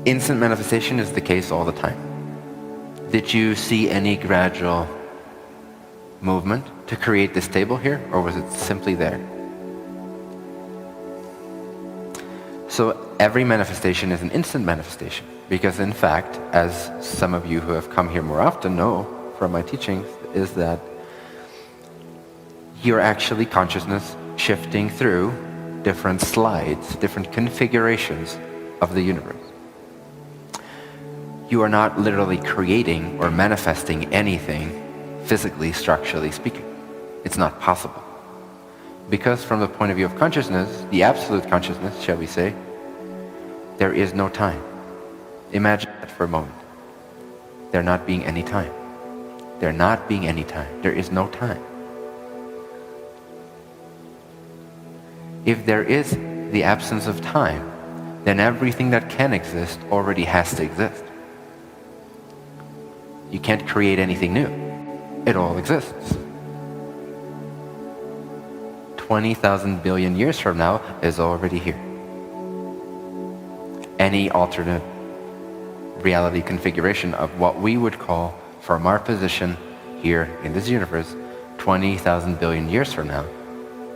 Instant manifestation is the case all the time. Did you see any gradual movement to create this table here, or was it simply there? So every manifestation is an instant manifestation, because in fact, as some of you who have come here more often know from my teachings, is that you're actually consciousness shifting through different slides, different configurations of the universe. You are not literally creating or manifesting anything physically, structurally speaking. It's not possible. Because from the point of view of consciousness, the absolute consciousness, shall we say, there is no time. Imagine that for a moment. There not being any time. There not being any time. There is no time. If there is the absence of time, then everything that can exist already has to exist. You can't create anything new. It all exists. 20,000 billion years from now is already here. Any alternate reality configuration of what we would call, from our position here in this universe, 20,000 billion years from now,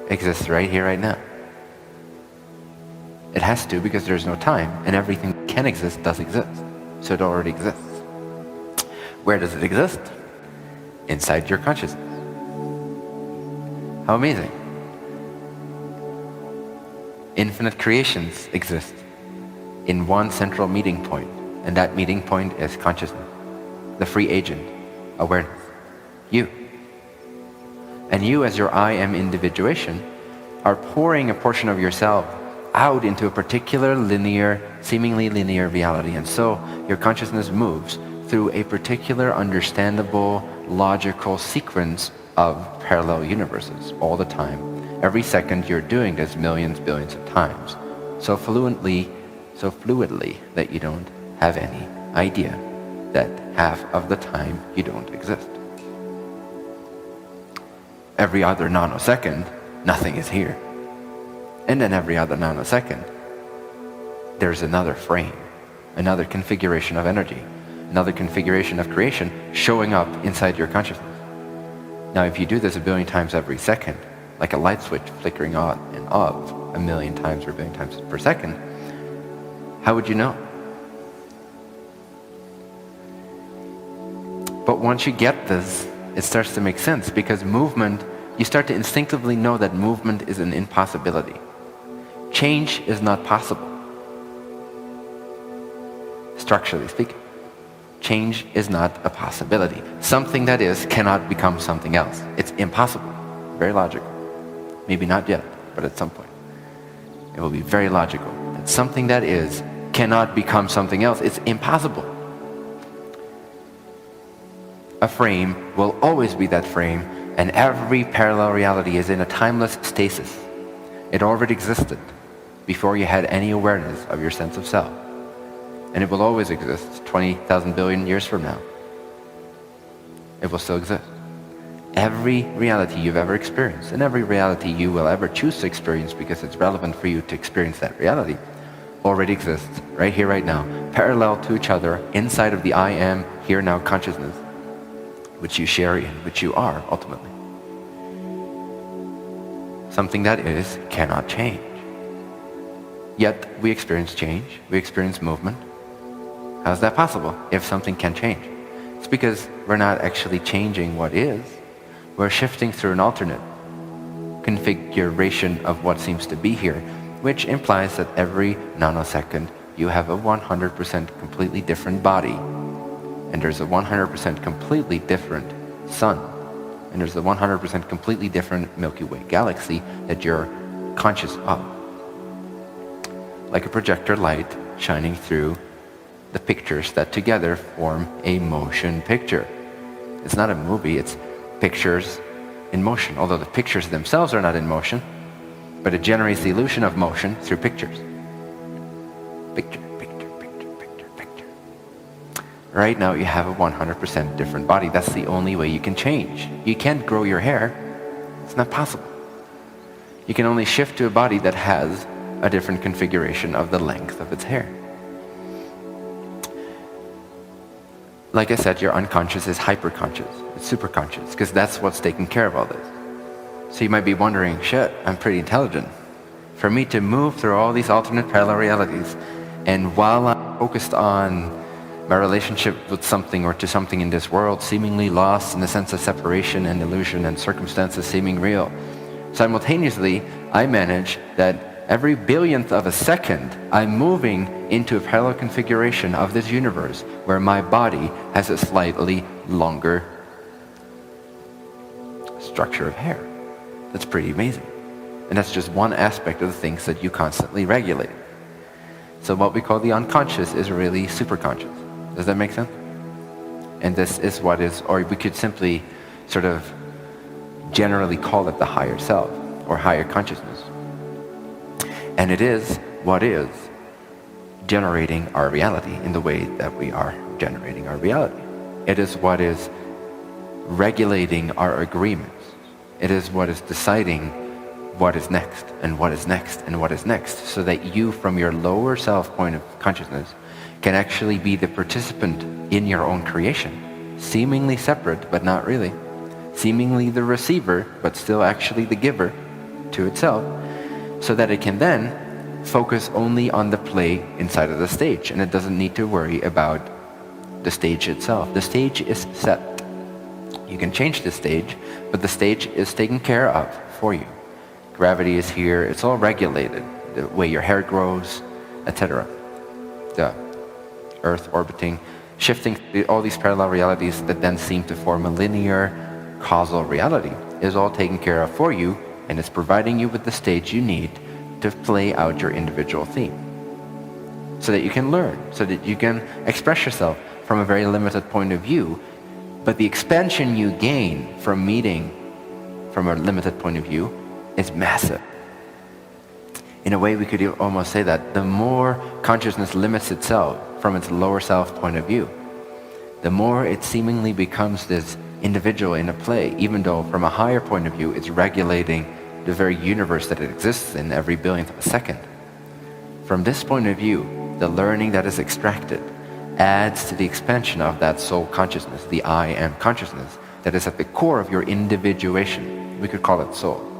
exists right here, right now. It has to, because there's no time, and everything that can exist does exist. So it already exists. Where does it exist? Inside your consciousness. How amazing. Infinite creations exist in one central meeting point, and that meeting point is consciousness, the free agent, awareness, you. And you, as your I am individuation, are pouring a portion of yourself out into a particular linear, seemingly linear reality. And so your consciousness moves through a particular understandable, logical sequence of parallel universes all the time. Every second you're doing this millions, billions of times. So fluidly that you don't have any idea that half of the time you don't exist. Every other nanosecond, nothing is here. And then every other nanosecond, there's another frame, another configuration of energy, another configuration of creation showing up inside your consciousness. Now, if you do this a billion times every second, like a light switch flickering on and off a million times or a billion times per second, how would you know? But once you get this, it starts to make sense, because movement, you start to instinctively know that movement is an impossibility. Change is not possible, structurally speaking. Change is not a possibility. Something that is cannot become something else. It's impossible. Very logical. Maybe not yet, but at some point. It will be very logical that something that is cannot become something else. It's impossible. A frame will always be that frame, and every parallel reality is in a timeless stasis. It already existed before you had any awareness of your sense of self. And it will always exist 20,000 billion years from now. It will still exist. Every reality you've ever experienced, and every reality you will ever choose to experience because it's relevant for you to experience that reality, already exists right here, right now, parallel to each other inside of the I am, here now consciousness, which you share in, which you are ultimately. Something that is cannot change. Yet we experience change, we experience movement. How is that possible if something can change? It's because we're not actually changing what is. We're shifting through an alternate configuration of what seems to be here, which implies that every nanosecond you have a 100% completely different body, and there's a 100% completely different sun, and there's a 100% completely different Milky Way galaxy that you're conscious of. Like a projector light shining through the pictures that together form a motion picture. It's not a movie, it's pictures in motion, although the pictures themselves are not in motion, but it generates the illusion of motion through pictures. Picture, picture, picture, picture, picture. Right now you have a 100% different body. That's the only way you can change. You can't grow your hair. It's not possible. You can only shift to a body that has a different configuration of the length of its hair. Like I said, your unconscious is hyperconscious. It's superconscious, because that's what's taking care of all this. So you might be wondering, shit, I'm pretty intelligent. For me to move through all these alternate parallel realities, and while I'm focused on my relationship with something or to something in this world, seemingly lost in the sense of separation and illusion and circumstances seeming real, simultaneously, I manage that every billionth of a second, I'm moving into a parallel configuration of this universe where my body has a slightly longer structure of hair. That's pretty amazing. And that's just one aspect of the things that you constantly regulate. So what we call the unconscious is really superconscious. Does that make sense? And this is what is, or we could simply sort of generally call it the higher self or higher consciousness. And it is what is generating our reality in the way that we are generating our reality. It is what is regulating our agreements. It is what is deciding what is next and what is next and what is next, so that you, from your lower self point of consciousness, can actually be the participant in your own creation, seemingly separate but not really, seemingly the receiver but still actually the giver to itself, so that it can then focus only on the play inside of the stage, and it doesn't need to worry about the stage itself. The stage is set. You can change the stage, but the stage is taken care of for you. Gravity is here, it's all regulated, the way your hair grows, etc. The Earth orbiting, shifting all these parallel realities that then seem to form a linear causal reality is all taken care of for you, and it's providing you with the stage you need to play out your individual theme. So that you can learn, so that you can express yourself from a very limited point of view, but the expansion you gain from meeting from a limited point of view is massive. In a way, we could almost say that the more consciousness limits itself from its lower self point of view, the more it seemingly becomes this individual in a play, even though from a higher point of view, it's regulating the very universe that it exists in every billionth of a second. From this point of view, the learning that is extracted adds to the expansion of that soul consciousness, the I am consciousness, that is at the core of your individuation. We could call it soul.